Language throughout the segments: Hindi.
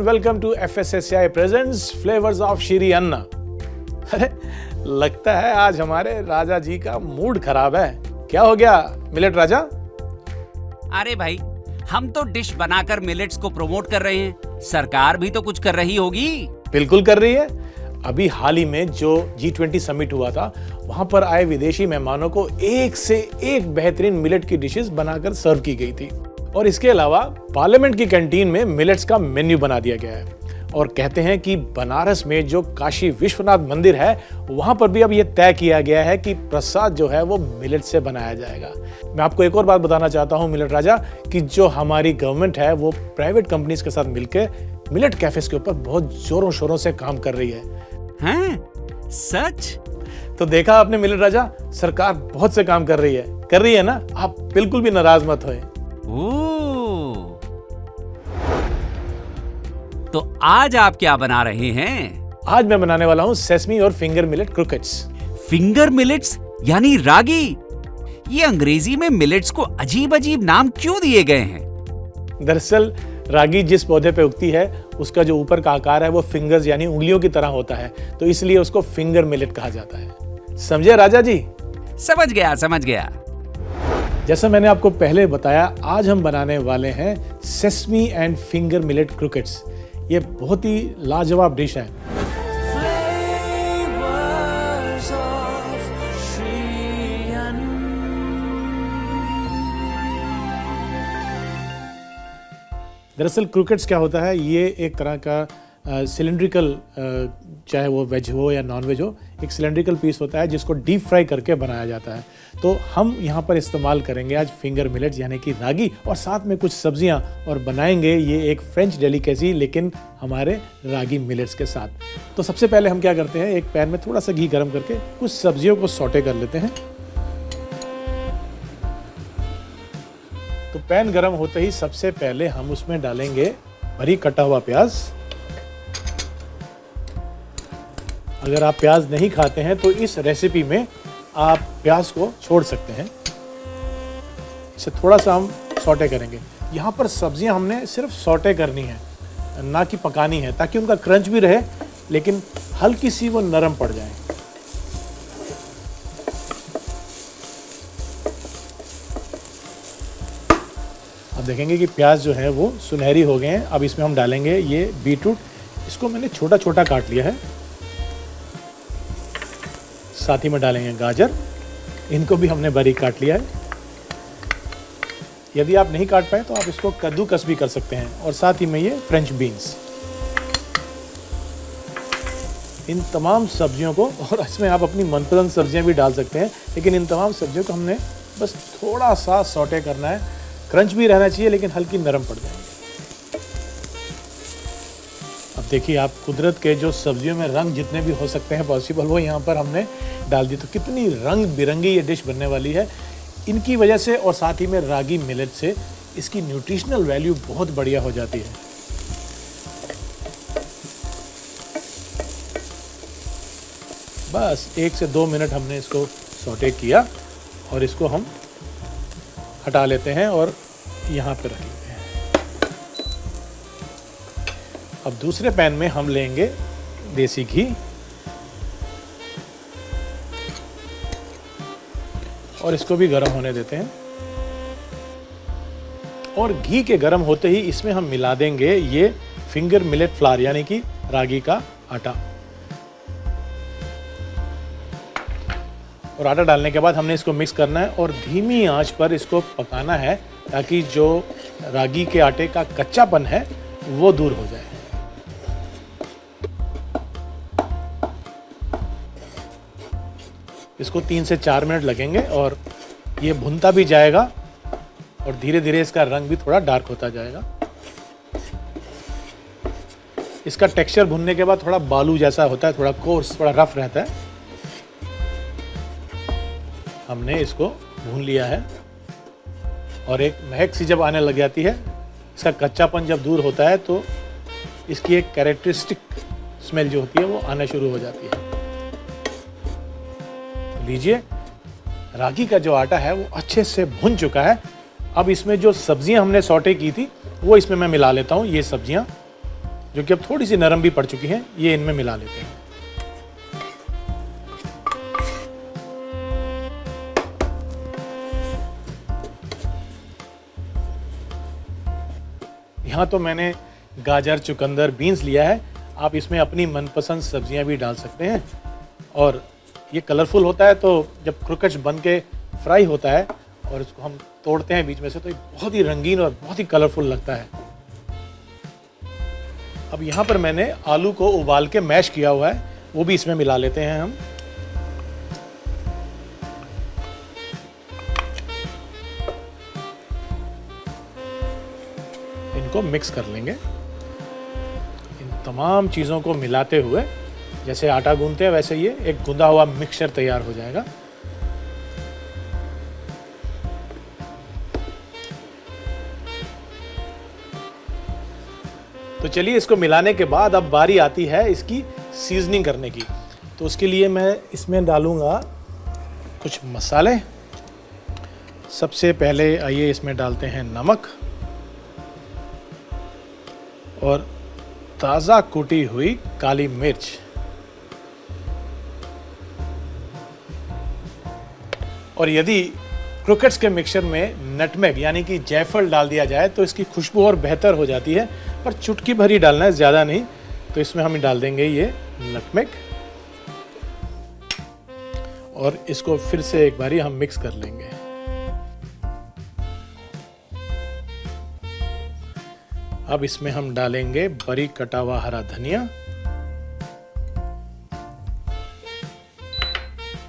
welcome to FSSAI presents Flavors of Shri अन्ना। अरे लगता है आज हमारे राजा जी का मूड खराब है। क्या हो गया मिलेट राजा? अरे भाई, हम तो डिश बनाकर मिलेट्स को प्रमोट कर रहे हैं, सरकार भी तो कुछ कर रही होगी। बिल्कुल कर रही है। अभी हाल ही में जो G20 समिट हुआ था, वहां पर आए विदेशी मेहमानों को एक से एक बेहतरीन मिलेट की डिशेस बनाकर सर्व की गई थी। और इसके अलावा पार्लियामेंट की कैंटीन में मिलेट्स का मेन्यू बना दिया गया है। और कहते हैं कि बनारस में जो काशी विश्वनाथ मंदिर है, वहां पर भी अब यह तय किया गया है कि प्रसाद जो है वो मिलेट से बनाया जाएगा। मैं आपको एक और बात बताना चाहता हूं मिलेट राजा, कि जो हमारी गवर्नमेंट है वो प्राइवेट कंपनीज के साथ मिलकर मिलेट कैफेज के ऊपर बहुत जोरों शोरों से काम कर रही है। हैं? सच? तो देखा आपने मिलेट राजा, सरकार बहुत से काम कर रही है ना। आप बिल्कुल भी नाराज मत होए। तो आज आप क्या बना रहे हैं? आज मैं बनाने वाला हूं सेसमी और finger millet croquettes. Finger millets यानी रागी। ये अंग्रेजी में मिलेट्स को अजीब अजीब नाम क्यों दिए गए हैं? दरअसल रागी जिस पौधे पे उगती है, उसका जो ऊपर का आकार है वो फिंगर्स यानी उंगलियों की तरह होता है, तो इसलिए उसको फिंगर मिलेट कहा जाता है। समझे राजा जी? समझ गया। जैसा मैंने आपको पहले बताया, आज हम बनाने वाले हैं sesame and finger millet croquettes. ये बहुत ही लाजवाब डिश है। दरअसल क्रोकेट्स क्या होता है, ये एक तरह का सिलेंड्रिकल, चाहे वो वेज हो या नॉन वेज हो, एक सिलेंड्रिकल पीस होता है जिसको डीप फ्राई करके बनाया जाता है। तो हम यहाँ पर इस्तेमाल करेंगे आज फिंगर मिलेट्स यानी कि रागी, और साथ में कुछ सब्जियाँ, और बनाएंगे ये एक फ्रेंच डेलिकेसी लेकिन हमारे रागी मिलेट्स के साथ। तो सबसे पहले हम क्या करते हैं, एक पैन में थोड़ा सा घी गर्म करके कुछ सब्जियों को सौटे कर लेते हैं। तो पैन गर्म होते ही सबसे पहले हम उसमें डालेंगे बारीक कटा हुआ प्याज। अगर आप प्याज नहीं खाते हैं तो इस रेसिपी में आप प्याज को छोड़ सकते हैं। इसे थोड़ा सा हम सौटे करेंगे। यहाँ पर सब्जियां हमने सिर्फ सौटे करनी है, ना कि पकानी है, ताकि उनका क्रंच भी रहे लेकिन हल्की सी वो नरम पड़ जाए। अब देखेंगे कि प्याज जो है वो सुनहरी हो गए हैं। अब इसमें हम डालेंगे ये बीटरूट। इसको मैंने छोटा छोटा काट लिया है। साथ ही में डालेंगे गाजर, इनको भी हमने बारीक काट लिया है। यदि आप नहीं काट पाए तो आप इसको कद्दूकस भी कर सकते हैं। और साथ ही में ये फ्रेंच बीन्स। इन तमाम सब्जियों को, और इसमें आप अपनी मनपसंद सब्जियां भी डाल सकते हैं, लेकिन इन तमाम सब्जियों को हमने बस थोड़ा सा सौटे करना है। क्रंच भी रहना चाहिए लेकिन हल्की नरम पड़ जाएंगे। अब देखिए, आप कुदरत के जो सब्जियों में रंग जितने भी हो सकते हैं पॉसिबल, वो यहाँ पर हमने डाल दी। तो कितनी रंग बिरंगी ये डिश बनने वाली है इनकी वजह से, और साथ ही में रागी मिलेट से इसकी न्यूट्रिशनल वैल्यू बहुत बढ़िया हो जाती है। बस 1 से 2 मिनट हमने इसको सौटे किया और इसको हम हटा लेते हैं और यहाँ पे रख लेते हैं। अब दूसरे पैन में हम लेंगे देसी घी, और इसको भी गर्म होने देते हैं। और घी के गर्म होते ही इसमें हम मिला देंगे ये फिंगर मिलेट फ्लावर यानी कि रागी का आटा। और आटा डालने के बाद हमने इसको मिक्स करना है और धीमी आंच पर इसको पकाना है, ताकि जो रागी के आटे का कच्चापन है वो दूर हो जाए। इसको 3 से 4 मिनट लगेंगे और ये भुनता भी जाएगा और धीरे धीरे इसका रंग भी थोड़ा डार्क होता जाएगा। इसका टेक्सचर भुनने के बाद थोड़ा बालू जैसा होता है, थोड़ा कोर्स, थोड़ा रफ रहता है। हमने इसको भून लिया है और एक महक सी जब आने लग जाती है, इसका कच्चापन जब दूर होता है, तो इसकी एक कैरेक्टरिस्टिक स्मेल जो होती है वो आना शुरू हो जाती है। लीजिए, रागी का जो आटा है वो अच्छे से भुन चुका है। अब इसमें जो सब्जियां हमने सौटे की थी वो इसमें मैं मिला लेता हूँ। ये सब्जियां जो कि अब थोड़ी सी नरम भी पड़ चुकी हैं, ये इनमें मिला लेते हैं। यहाँ तो मैंने गाजर, चुकंदर, बीन्स लिया है। आप इसमें अपनी मनपसंद सब्जियां भी डाल सकते हैं और ये कलरफुल होता है, तो जब क्रोकेट्स बन के फ्राई होता है और इसको हम तोड़ते हैं बीच में से, तो ये बहुत ही रंगीन और बहुत ही कलरफुल लगता है। अब यहाँ पर मैंने आलू को उबाल के मैश किया हुआ है, वो भी इसमें मिला लेते हैं हम। इनको मिक्स कर लेंगे। इन तमाम चीज़ों को मिलाते हुए, जैसे आटा गूंथते हैं वैसे ये एक गूंदा हुआ मिक्सचर तैयार हो जाएगा। तो चलिए, इसको मिलाने के बाद अब बारी आती है इसकी सीजनिंग करने की। तो उसके लिए मैं इसमें डालूंगा कुछ मसाले। सबसे पहले आइए इसमें डालते हैं नमक और ताज़ा कूटी हुई काली मिर्च। और यदि क्रोकेट्स के मिक्सचर में नटमेग यानी कि जायफल डाल दिया जाए तो इसकी खुशबू और बेहतर हो जाती है, पर चुटकी भर ही डालना है, ज़्यादा नहीं। तो इसमें हम डाल देंगे ये नटमेग और इसको फिर से एक बारी हम मिक्स कर लेंगे। अब इसमें हम डालेंगे बारीक कटा हुआ हरा धनिया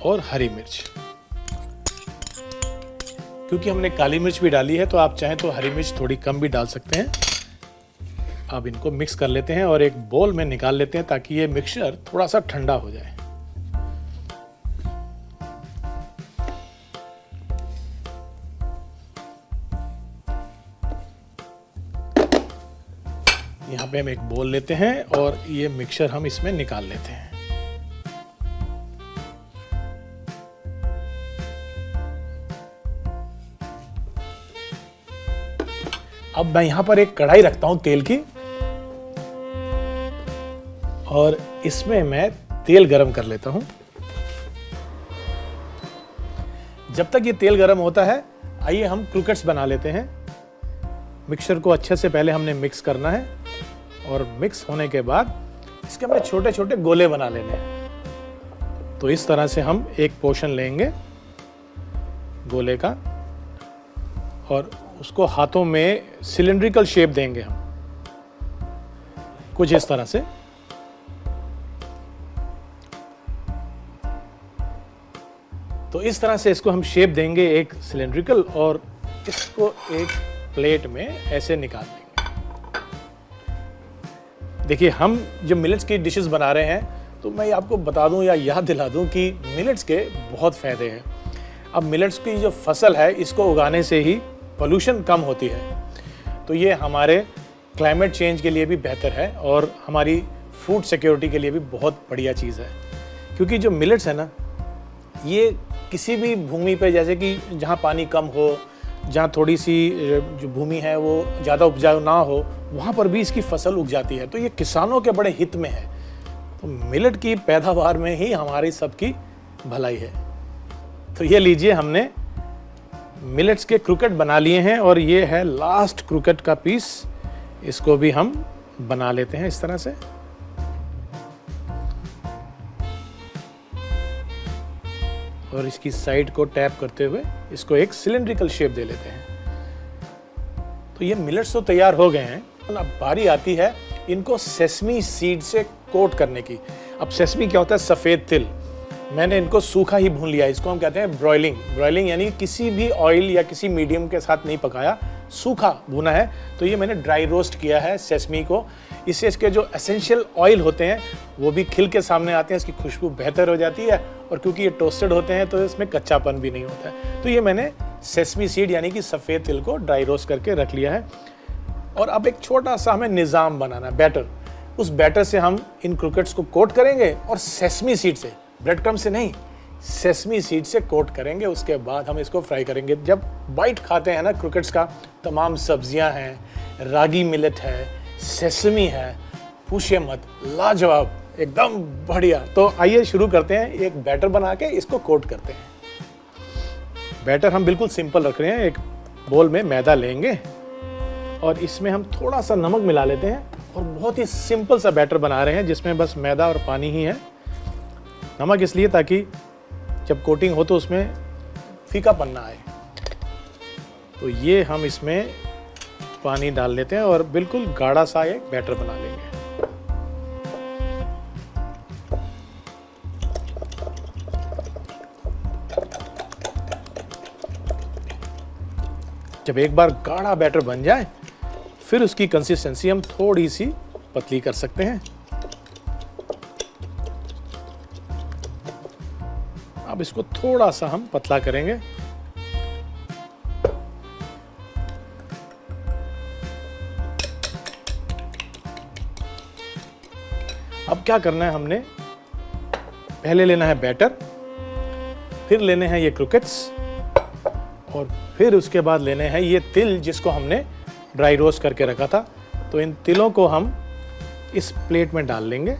और हरी मिर्च। क्योंकि हमने काली मिर्च भी डाली है तो आप चाहें तो हरी मिर्च थोड़ी कम भी डाल सकते हैं। अब इनको मिक्स कर लेते हैं और एक बोल में निकाल लेते हैं ताकि ये मिक्सचर थोड़ा सा ठंडा हो जाए। यहाँ पे हम एक बोल लेते हैं और ये मिक्सचर हम इसमें निकाल लेते हैं। अब मैं यहाँ पर एक कढ़ाई रखता हूँ तेल की और इसमें मैं तेल गरम कर लेता हूँ। जब तक ये तेल गरम होता है, आइए हम क्रोकेट्स बना लेते हैं। मिक्सचर को अच्छे से पहले हमने मिक्स करना है और मिक्स होने के बाद इसके हमने छोटे छोटे गोले बना लेने हैं। तो इस तरह से हम एक पोर्शन लेंगे गोले का और उसको हाथों में सिलिंड्रिकल शेप देंगे हम, कुछ इस तरह से। तो इस तरह से इसको हम शेप देंगे एक सिलिंड्रिकल और इसको एक प्लेट में ऐसे निकाल देंगे। देखिए, हम जो मिलेट्स की डिशेस बना रहे हैं, तो मैं आपको बता दूं या याद दिला दूं कि मिलेट्स के बहुत फायदे हैं। अब मिलेट्स की जो फसल है, इसको उगाने से ही पोल्यूशन कम होती है, तो ये हमारे क्लाइमेट चेंज के लिए भी बेहतर है और हमारी फूड सिक्योरिटी के लिए भी बहुत बढ़िया चीज़ है। क्योंकि जो मिलेट्स है ना, ये किसी भी भूमि पे, जैसे कि जहाँ पानी कम हो, जहाँ थोड़ी सी जो भूमि है वो ज़्यादा उपजाऊ ना हो, वहाँ पर भी इसकी फसल उग जाती है। तो ये किसानों के बड़े हित में है। तो मिलेट की पैदावार में ही हमारी सबकी भलाई है। तो ये लीजिए, हमने मिलेट्स के क्रोकेट बना लिए हैं और ये है लास्ट क्रोकेट का पीस। इसको भी हम बना लेते हैं इस तरह से। और इसकी साइड को टैप करते हुए इसको एक सिलिंड्रिकल शेप दे लेते हैं। तो ये मिलेट्स तो तैयार हो गए हैं। अब बारी आती है इनको सेसमी सीड से कोट करने की। अब सेसमी क्या होता है? सफ़ेद तिल। मैंने इनको सूखा ही भून लिया। इसको हम कहते हैं ब्रॉयलिंग। ब्रॉयलिंग यानी किसी भी ऑयल या किसी मीडियम के साथ नहीं पकाया, सूखा भुना है। तो ये मैंने ड्राई रोस्ट किया है सेसमी को। इससे इसके जो एसेंशियल ऑयल होते हैं वो भी खिल के सामने आते हैं, इसकी खुशबू बेहतर हो जाती है और क्योंकि ये टोस्टेड होते हैं तो इसमें कच्चापन भी नहीं होता है। तो ये मैंने सेसमी सीड यानी कि सफ़ेद तिल को ड्राई रोस्ट करके रख लिया है। और अब एक छोटा सा हमें निज़ाम बनाना है, बैटर। उस बैटर से हम इन क्रोकेट्स को कोट करेंगे और सेसमी सीड से, ब्रेड क्रम्ब से नहीं, सेसमी सीड से कोट करेंगे। उसके बाद हम इसको फ्राई करेंगे। जब बाइट खाते हैं ना क्रोकेट्स का, तमाम सब्जियां हैं, रागी मिलेट है, सेसमी है, पूछिए मत, लाजवाब, एकदम बढ़िया। तो आइए शुरू करते हैं, एक बैटर बना के इसको कोट करते हैं। बैटर हम बिल्कुल सिंपल रख रहे हैं। एक बोल में मैदा लेंगे और इसमें हम थोड़ा सा नमक मिला लेते हैं और बहुत ही सिंपल सा बैटर बना रहे हैं जिसमें बस मैदा और पानी ही है। नमक इसलिए ताकि जब कोटिंग हो तो उसमें फीकापन ना आए। तो ये हम इसमें पानी डाल लेते हैं और बिल्कुल गाढ़ा सा एक बैटर बना लेंगे। जब एक बार गाढ़ा बैटर बन जाए फिर उसकी कंसिस्टेंसी हम थोड़ी सी पतली कर सकते हैं। अब इसको थोड़ा सा हम पतला करेंगे। अब क्या करना है, हमने पहले लेना है बैटर, फिर लेने हैं ये क्रूकेट्स और फिर उसके बाद लेने हैं ये तिल जिसको हमने ड्राई रोस्ट करके रखा था। तो इन तिलों को हम इस प्लेट में डाल लेंगे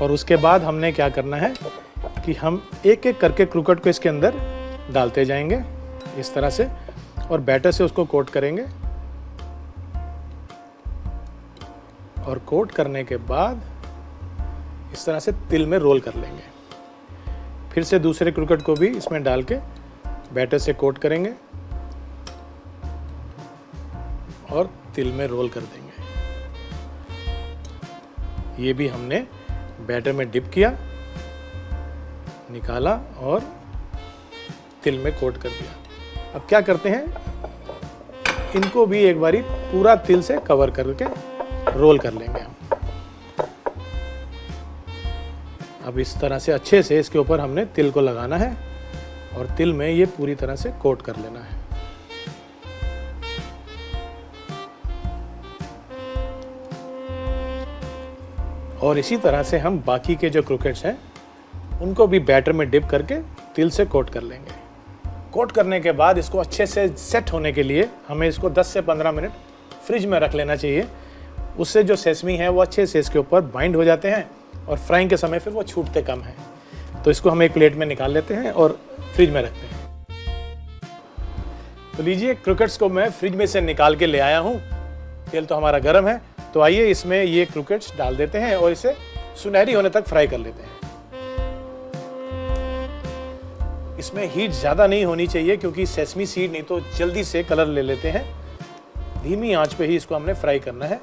और उसके बाद हमने क्या करना है कि हम एक एक करके क्रूकेट को इसके अंदर डालते जाएंगे इस तरह से और बैटर से उसको कोट करेंगे। और कोट करने के बाद इस तरह से तिल में रोल कर लेंगे। फिर से दूसरे क्रूकेट को भी इसमें डाल के बैटर से कोट करेंगे और तिल में रोल कर देंगे। ये भी हमने बैटर में डिप किया, निकाला और तिल में कोट कर दिया। अब क्या करते हैं, इनको भी एक बारी पूरा तिल से कवर करके रोल कर लेंगे हम। अब इस तरह से अच्छे से इसके ऊपर हमने तिल को लगाना है और तिल में ये पूरी तरह से कोट कर लेना है। और इसी तरह से हम बाकी के जो क्रूकेट्स हैं उनको भी बैटर में डिप करके तिल से कोट कर लेंगे। कोट करने के बाद इसको अच्छे से सेट होने के लिए हमें इसको 10 से 15 मिनट फ्रिज में रख लेना चाहिए। उससे जो सेसमी है वो अच्छे से इसके ऊपर बाइंड हो जाते हैं और फ्राइंग के समय फिर वो छूटते कम हैं। तो इसको हम एक प्लेट में निकाल लेते हैं और फ्रिज में रखते हैं। तो लीजिए, क्रूकेट्स को मैं फ्रिज में से निकाल के ले आया हूँ। तेल तो हमारा गर्म है, तो आइए इसमें ये क्रूकेट्स डाल देते हैं और इसे सुनहरी होने तक फ्राई कर लेते हैं। इसमें हीट ज़्यादा नहीं होनी चाहिए क्योंकि सेसमी सीड नहीं तो जल्दी से कलर ले लेते हैं। धीमी आंच पे ही इसको हमने फ्राई करना है।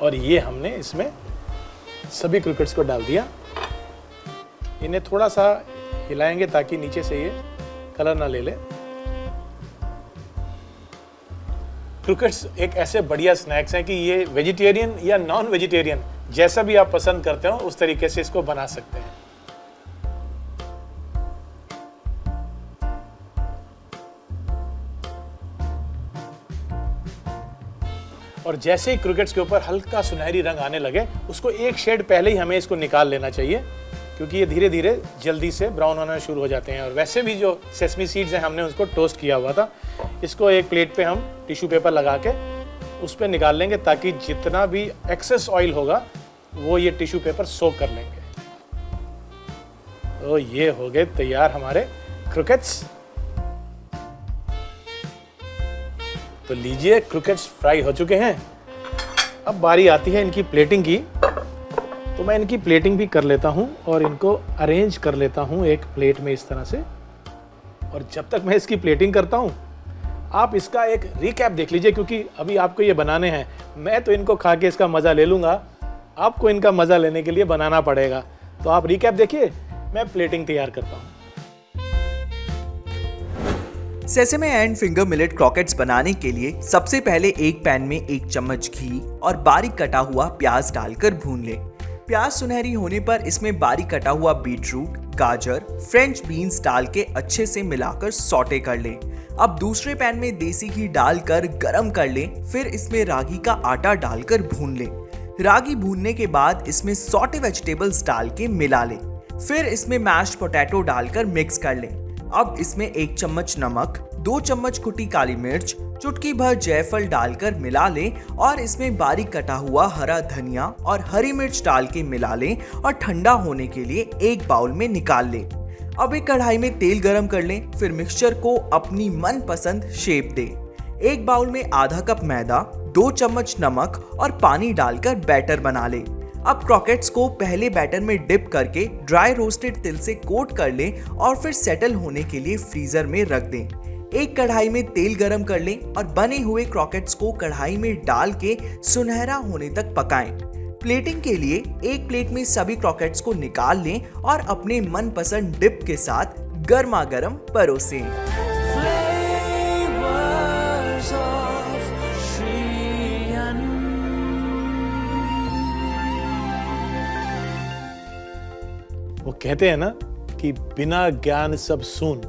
और ये हमने इसमें सभी क्रूकेट्स को डाल दिया। इन्हें थोड़ा सा हिलाएंगे ताकि नीचे से ये कलर ना ले ले। क्रूकेट्स एक ऐसे बढ़िया स्नैक्स हैं कि ये वेजिटेरियन या नॉन वेजिटेरियन जैसा भी आप पसंद करते हो उस तरीके से इसको बना सकते हैं। और जैसे ही क्रूकेट्स के ऊपर हल्का सुनहरी रंग आने लगे उसको एक शेड पहले ही हमें इसको निकाल लेना चाहिए क्योंकि ये धीरे धीरे जल्दी से ब्राउन होना शुरू हो जाते हैं। और वैसे भी जो सेसमी सीड्स हैं हमने उसको टोस्ट किया हुआ था। इसको एक प्लेट पे हम टिश्यू पेपर लगा के उस पर निकाल लेंगे ताकि जितना भी एक्सेस ऑयल होगा वो ये टिश्यू पेपर सोक कर लेंगे। तो ये हो गए तैयार हमारे क्रूकेट्स। तो लीजिए, क्रूकेट्स फ्राई हो चुके हैं। अब बारी आती है इनकी प्लेटिंग की। तो मैं इनकी प्लेटिंग भी कर लेता हूं और इनको अरेंज कर लेता हूं एक प्लेट में इस तरह से। और जब तक मैं इसकी प्लेटिंग करता हूं आप इसका एक रिकैप देख लीजिए क्योंकि अभी आपको ये बनाने हैं। मैं तो इनको खा के इसका मज़ा ले लूँगा, आपको इनका मज़ा लेने के लिए बनाना पड़ेगा। तो आप रिकैप देखिए, मैं प्लेटिंग तैयार करता हूँ। सेसेमे एंड फिंगर मिलेट क्रॉकेट्स बनाने के लिए सबसे पहले एक पैन में 1 चम्मच घी और बारीक कटा हुआ प्याज डालकर भून लें। प्याज सुनहरी होने पर इसमें बारीक कटा हुआ बीटरूट, गाजर, फ्रेंच बीन्स डाल के अच्छे से मिलाकर सौटे कर लें। अब दूसरे पैन में देसी घी डालकर गरम कर लें, फिर इसमें रागी का आटा डालकर भून लें। रागी भूनने के बाद इसमें सौटे वेजिटेबल्स डाल के मिला लें, फिर इसमें मैश्ड पोटैटो डालकर मिक्स कर लें। अब इसमें 1 चम्मच नमक, 2 चम्मच कुटी काली मिर्च, चुटकी भर जायफल डालकर मिला लें और इसमें बारीक कटा हुआ हरा धनिया और हरी मिर्च डाल के मिला लें और ठंडा होने के लिए एक बाउल में निकाल लें। अब एक कढ़ाई में तेल गरम कर लें, फिर मिक्सचर को अपनी मनपसंद शेप दें। एक बाउल में आधा कप मैदा, 2 चम्मच नमक और पानी डालकर बैटर बना लें। अब क्रॉकेट्स को पहले बैटर में डिप करके ड्राई रोस्टेड तिल से कोट कर लें और फिर सेटल होने के लिए फ्रीजर में रख दें। एक कढ़ाई में तेल गरम कर लें और बने हुए क्रॉकेट्स को कढ़ाई में डाल के सुनहरा होने तक पकाएं। प्लेटिंग के लिए एक प्लेट में सभी क्रॉकेट्स को निकाल लें और अपने मनपसंद डिप के साथ गर्मा गर्म परोसें। वो कहते हैं ना कि बिना ज्ञान सब सून।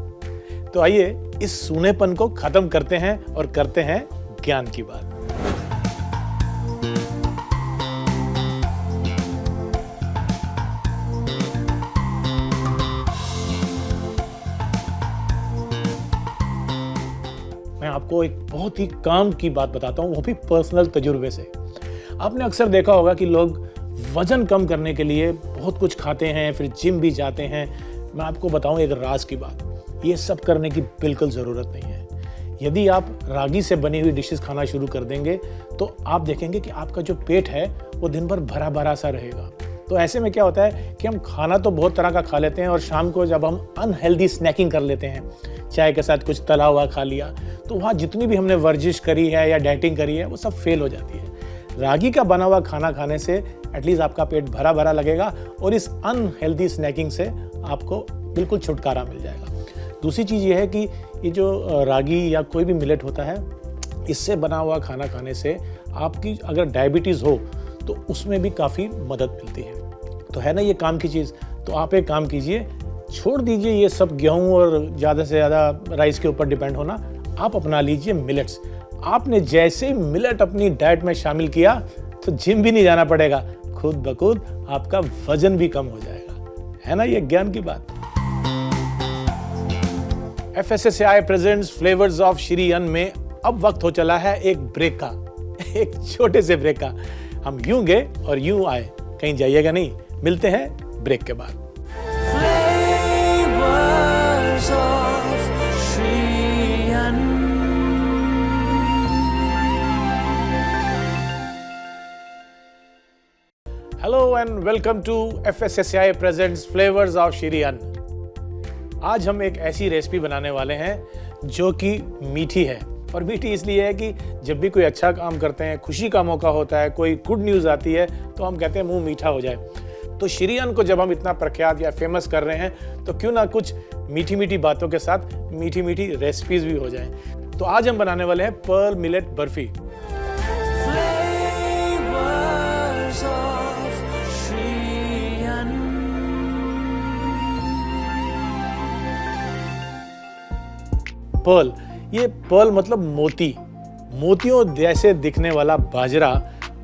तो आइए इस सूनेपन को खत्म करते हैं और करते हैं ज्ञान की बात। मैं आपको एक बहुत ही काम की बात बताता हूं, वो भी पर्सनल तजुर्बे से। आपने अक्सर देखा होगा कि लोग वजन कम करने के लिए बहुत कुछ खाते हैं, फिर जिम भी जाते हैं। मैं आपको बताऊं एक राज की बात, ये सब करने की बिल्कुल ज़रूरत नहीं है। यदि आप रागी से बनी हुई डिशेस खाना शुरू कर देंगे तो आप देखेंगे कि आपका जो पेट है वो दिन भर भरा भरा सा रहेगा। तो ऐसे में क्या होता है कि हम खाना तो बहुत तरह का खा लेते हैं और शाम को जब हम अनहेल्दी स्नैकिंग कर लेते हैं, चाय के साथ कुछ तला हुआ खा लिया, तो वहाँ जितनी भी हमने वर्जिश करी है या डाइटिंग करी है वो सब फेल हो जाती है। रागी का बना हुआ खाना खाने से एटलीस्ट आपका पेट भरा भरा लगेगा और इस अनहेल्दी स्नैकिंग से आपको बिल्कुल छुटकारा मिल जाएगा। दूसरी चीज़ ये है कि ये जो रागी या कोई भी मिलेट होता है, इससे बना हुआ खाना खाने से आपकी अगर डायबिटीज़ हो तो उसमें भी काफ़ी मदद मिलती है। तो है ना ये काम की चीज़। तो आप एक काम कीजिए, छोड़ दीजिए ये सब गेहूँ और ज़्यादा से ज़्यादा राइस के ऊपर डिपेंड होना। आप अपना लीजिए मिलेट्स। आपने जैसे ही मिलेट अपनी डाइट में शामिल किया तो जिम भी नहीं जाना पड़ेगा, खुद ब खुद आपका वजन भी कम हो जाएगा। है ना ये ज्ञान की बात। FSSAI presents flavours of Shri अन्न में अब वक्त हो चला है एक ब्रेक का, एक छोटे से ब्रेक का। हम यूं गए और यूं आए, कहीं जाइएगा नहीं। मिलते हैं ब्रेक के बाद। Hello and welcome to FSSAI presents flavours of Shri Anna. आज हम एक ऐसी रेसिपी बनाने वाले हैं जो कि मीठी है। और मीठी इसलिए है कि जब भी कोई अच्छा काम करते हैं, खुशी का मौका होता है, कोई गुड न्यूज़ आती है, तो हम कहते हैं मुंह मीठा हो जाए। तो श्री अन्न को जब हम इतना प्रख्यात या फेमस कर रहे हैं तो क्यों ना कुछ मीठी मीठी बातों के साथ मीठी मीठी रेसिपीज भी हो जाएं। तो आज हम बनाने वाले हैं पर्ल मिलेट बर्फी। पर्ल, ये पर्ल मतलब मोती, मोतियों जैसे दिखने वाला बाजरा,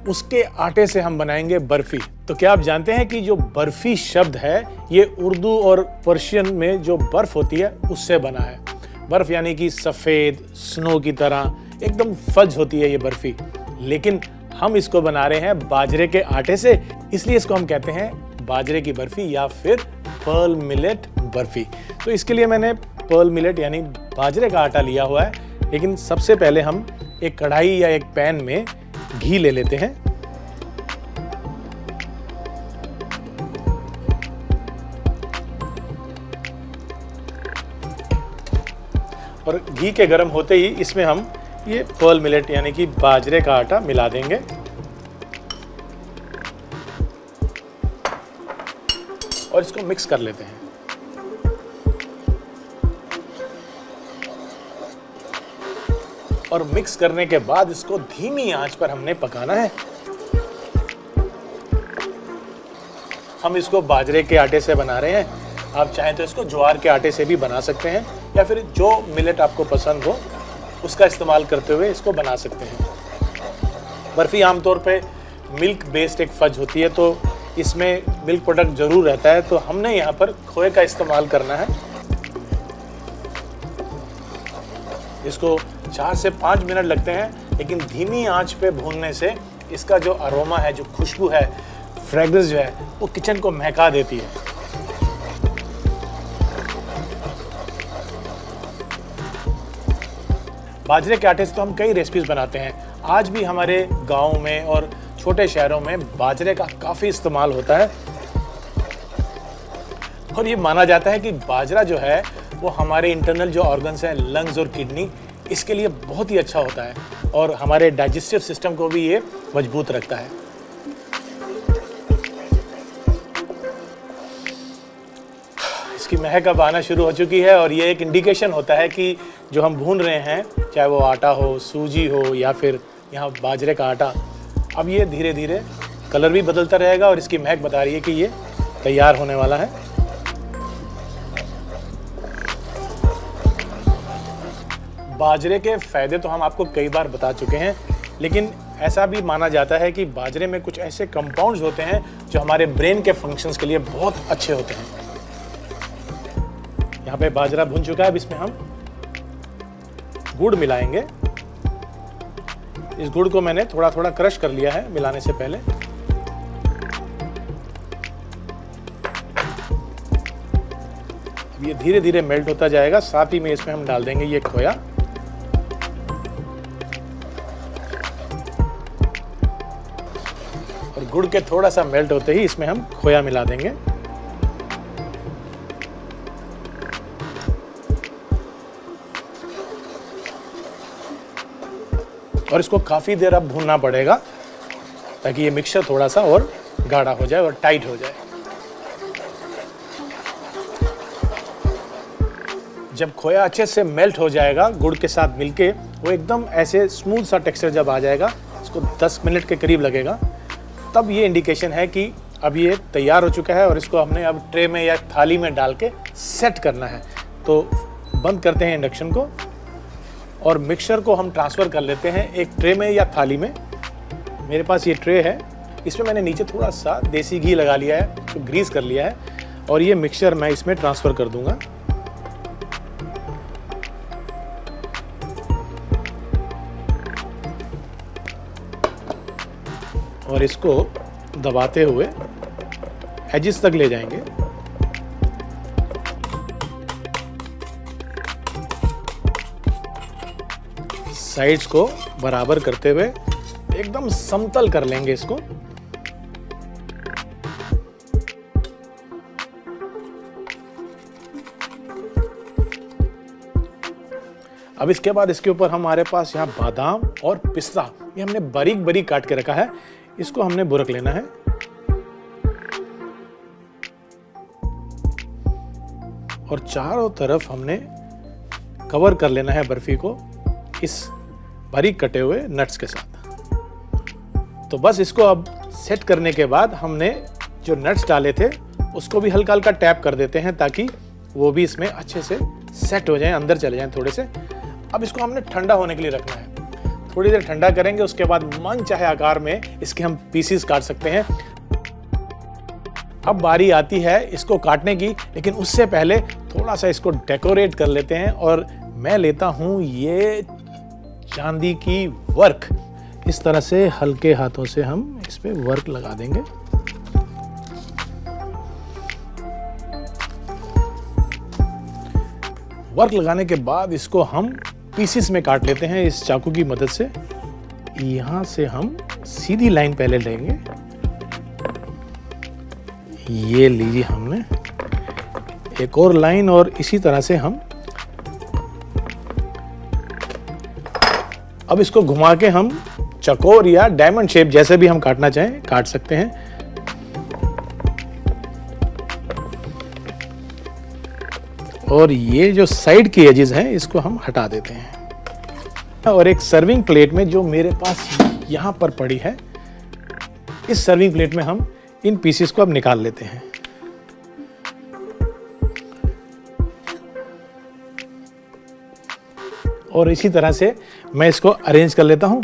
उसके आटे से हम बनाएंगे बर्फी। तो क्या आप जानते हैं कि जो बर्फी शब्द है ये उर्दू और पर्शियन में जो बर्फ होती है उससे बना है। बर्फ यानी कि सफ़ेद स्नो की तरह एकदम फज होती है ये बर्फी, लेकिन हम इसको बना रहे हैं बाजरे के आटे से, इसलिए इसको हम कहते हैं बाजरे की बर्फी या फिर पर्ल मिलेट बर्फी। तो इसके लिए मैंने पर्ल मिलेट यानी बाजरे का आटा लिया हुआ है, लेकिन सबसे पहले हम एक कढ़ाई या एक पैन में घी ले लेते हैं। और घी के गर्म होते ही इसमें हम ये पर्ल मिलेट यानी कि बाजरे का आटा मिला देंगे। और इसको मिक्स कर लेते हैं। और मिक्स करने के बाद इसको धीमी आंच पर हमने पकाना है। हम इसको बाजरे के आटे से बना रहे हैं, आप चाहें तो इसको ज्वार के आटे से भी बना सकते हैं या फिर जो मिलेट आपको पसंद हो उसका इस्तेमाल करते हुए इसको बना सकते हैं। बर्फ़ी आमतौर पे मिल्क बेस्ड एक फज होती है, तो इसमें मिल्क प्रोडक्ट ज़रूर रहता है, तो हमने यहाँ पर खोए का इस्तेमाल करना है। इसको 4 से 5 मिनट लगते हैं, लेकिन धीमी आंच पे भूनने से इसका जो अरोमा है, जो खुशबू है, फ्रेग्रेंस जो है, वो किचन को महका देती है। बाजरे के आटे से तो हम कई रेसिपीज बनाते हैं। आज भी हमारे गाँव में और छोटे शहरों में बाजरे का काफ़ी इस्तेमाल होता है और ये माना जाता है कि बाजरा जो है वो हमारे इंटरनल जो ऑर्गन्स हैं, लंग्स और किडनी, इसके लिए बहुत ही अच्छा होता है और हमारे डाइजेस्टिव सिस्टम को भी ये मजबूत रखता है। इसकी महक अब आना शुरू हो चुकी है और ये एक इंडिकेशन होता है कि जो हम भून रहे हैं, चाहे वो आटा हो, सूजी हो या फिर यहाँ बाजरे का आटा, अब ये धीरे धीरे कलर भी बदलता रहेगा और इसकी महक बता रही है कि ये तैयार होने वाला है। बाजरे के फ़ायदे तो हम आपको कई बार बता चुके हैं, लेकिन ऐसा भी माना जाता है कि बाजरे में कुछ ऐसे कंपाउंड्स होते हैं जो हमारे ब्रेन के फंक्शंस के लिए बहुत अच्छे होते हैं। यहाँ पे बाजरा भुन चुका है, अब इसमें हम गुड़ मिलाएंगे। इस गुड़ को मैंने थोड़ा थोड़ा क्रश कर लिया है मिलाने से पहले। अब ये धीरे धीरे मेल्ट होता जाएगा। साथ ही में इसमें हम डाल देंगे ये खोया। और गुड़ के थोड़ा सा मेल्ट होते ही इसमें हम खोया मिला देंगे। और इसको काफ़ी देर अब भूनना पड़ेगा ताकि ये मिक्सचर थोड़ा सा और गाढ़ा हो जाए और टाइट हो जाए। जब खोया अच्छे से मेल्ट हो जाएगा गुड़ के साथ मिलके, वो एकदम ऐसे स्मूथ सा टेक्सचर जब आ जाएगा, इसको 10 मिनट के करीब लगेगा, तब ये इंडिकेशन है कि अब ये तैयार हो चुका है और इसको हमने अब ट्रे में या थाली में डाल के सेट करना है। तो बंद करते हैं इंडक्शन को और मिक्सचर को हम ट्रांसफ़र कर लेते हैं एक ट्रे में या थाली में। मेरे पास ये ट्रे है, इसमें मैंने नीचे थोड़ा सा देसी घी लगा लिया है, तो ग्रीस कर लिया है और ये मिक्सचर मैं इसमें ट्रांसफ़र कर दूंगा। और इसको दबाते हुए एजिस तक ले जाएंगे। साइड्स को बराबर करते हुए एकदम समतल कर लेंगे इसको। अब इसके बाद इसके ऊपर हमारे पास यहाँ बादाम और पिस्ता, ये हमने बारीक बारीक काट के रखा है, इसको हमने बुरक लेना है। और चारों तरफ हमने कवर कर लेना है बर्फी को इस बारीक कटे हुए नट्स के साथ। तो बस इसको अब सेट करने के बाद हमने जो नट्स डाले थे उसको भी हल्का हल्का टैप कर देते हैं ताकि वो भी इसमें अच्छे से सेट हो जाएं, अंदर चले जाएं थोड़े से। अब इसको हमने ठंडा होने के लिए रखना है। थोड़ी देर ठंडा करेंगे, उसके बाद मन चाहे आकार में इसके हम पीसीस काट सकते हैं। अब बारी आती है इसको काटने की, लेकिन उससे पहले थोड़ा सा इसको डेकोरेट कर लेते हैं और मैं लेता हूं ये चांदी की वर्क। इस तरह से हल्के हाथों से हम इस पे वर्क लगा देंगे। वर्क लगाने के बाद इसको हम पीसेस में काट लेते हैं इस चाकू की मदद से। यहां से हम सीधी लाइन पहले लेंगे, ये लीजिए हमने एक और लाइन, और इसी तरह से हम अब इसको घुमा के हम चकोर या डायमंड शेप जैसे भी हम काटना चाहें काट सकते हैं। और ये जो साइड की एजेस हैं इसको हम हटा देते हैं। और एक सर्विंग प्लेट में जो मेरे पास यहाँ पर पड़ी है, इस सर्विंग प्लेट में हम इन पीसेस को अब निकाल लेते हैं। और इसी तरह से मैं इसको अरेंज कर लेता हूं,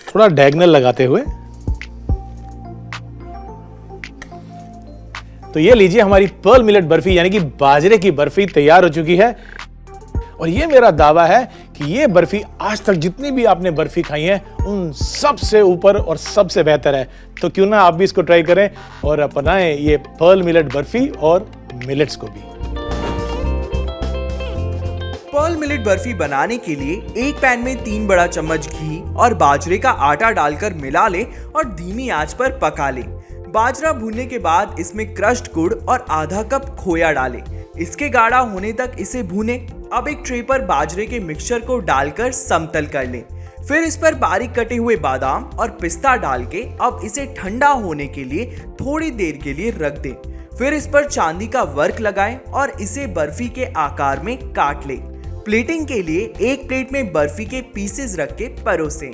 थोड़ा डायगोनल लगाते हुए। तो ये लीजिए, हमारी पर्ल मिलेट बर्फी यानी कि बाजरे की बर्फी तैयार हो चुकी है। और ये मेरा दावा है कि ये बर्फी आज तक जितनी भी आपने बर्फी खाई है उन सबसे ऊपर और सबसे बेहतर है। तो क्यों ना आप भी इसको ट्राई करें और अपनाएं ये पर्ल मिलेट बर्फी और मिलेट्स को भी। पर्ल मिलेट बर्फी बनाने के लिए एक पैन में 3 बड़ा चम्मच घी और बाजरे का आटा डालकर मिला ले और धीमी आंच पर पका ले। बाजरा भूनने के बाद इसमें क्रश्ड गुड़ और आधा कप खोया डालें। इसके गाढ़ा होने तक इसे भूनें। अब एक ट्रे पर बाजरे के मिक्सचर को डालकर समतल कर लें। फिर इस पर बारीक कटे हुए बादाम और पिस्ता डाल के अब इसे ठंडा होने के लिए थोड़ी देर के लिए रख दें। फिर इस पर चांदी का वर्क लगाएं और इसे बर्फी के आकार में काट लें। प्लेटिंग के लिए एक प्लेट में बर्फी के पीसेस रख के परोसें।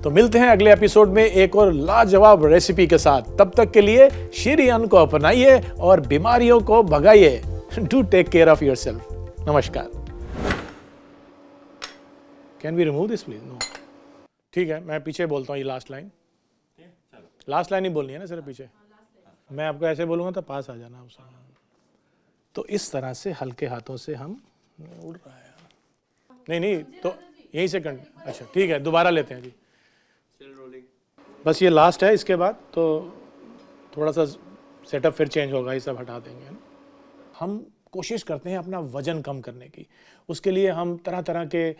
तो मिलते हैं अगले एपिसोड में एक और लाजवाब रेसिपी के साथ। तब तक के लिए श्री अन्न को अपनाइए और बीमारियों को भगाइए। Do take care of yourself. नमस्कार। Can we remove this please? No. ठीक है, मैं पीछे बोलता हूँ ये लास्ट लाइन। लास्ट लाइन ही बोलनी है ना सिर्फ पीछे। मैं आपको ऐसे बोलूंगा तो पास आ जाना उस। तो इस तरह से हल्के हाथों से हम उड़ रहा है। नहीं तो यहीं से अच्छा ठीक है, दोबारा लेते हैं जी। बस ये लास्ट है, इसके बाद तो थोड़ा सा सेटअप फिर चेंज होगा, ये सब हटा देंगे। हम कोशिश करते हैं अपना वजन कम करने की। उसके लिए हम तरह तरह के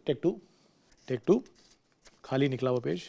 टेक टू खाली निकला हुआ पेज